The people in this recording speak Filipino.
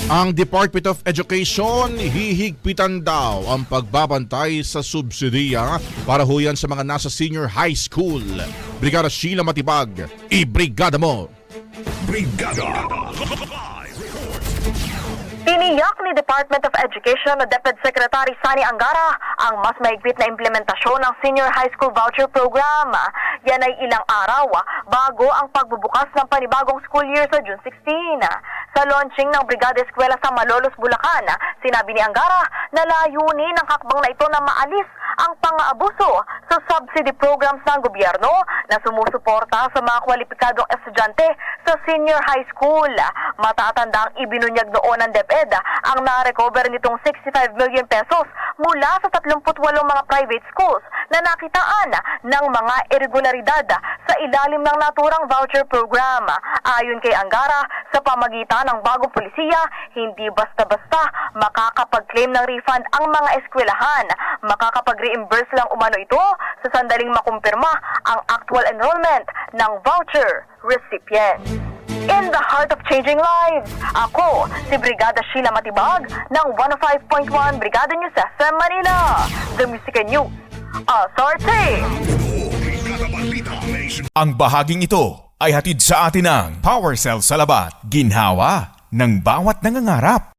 Ang Department of Education hihigpitan daw ang pagbabantay sa subsidiya para huyan sa mga nasa senior high school. Brigada Sheila Matibag, ibrigada mo! Brigada. Tiniyak ni Department of Education o DepEd Secretary Sani Angara ang mas mahigpit na implementasyon ng Senior High School Voucher Program. Yan ay ilang araw bago ang pagbubukas ng panibagong school year sa June 16. Sa launching ng Brigada Eskwela sa Malolos, Bulacan, sinabi ni Angara na layunin ng hakbang na ito na maalis ang pang-aabuso sa subsidy programs ng gobyerno na sumusuporta sa mga kwalipikadong estudyante sa senior high school. Matatandang ibinunyag noon ng DepEd ang na-recover nitong 65 million pesos mula sa 38 mga private schools na nakitaan ng mga irregularidad sa ilalim ng naturang voucher program. Ayon kay Angara, sa pamagitan ng bagong polisiya, hindi basta-basta makakapag-claim ng refund ang mga eskwelahan. Makakapag-reimburse lang umano ito sa sandaling makumpirma ang actual enrollment ng voucher recipient. In the heart of changing lives, ako si Brigada Sheila Matibag ng 105.1 Brigada News FM Manila, The Music and News Authority. Ang bahaging ito ay hatid sa atin ng Power Cell Salabat, ginhawa ng bawat nangangarap.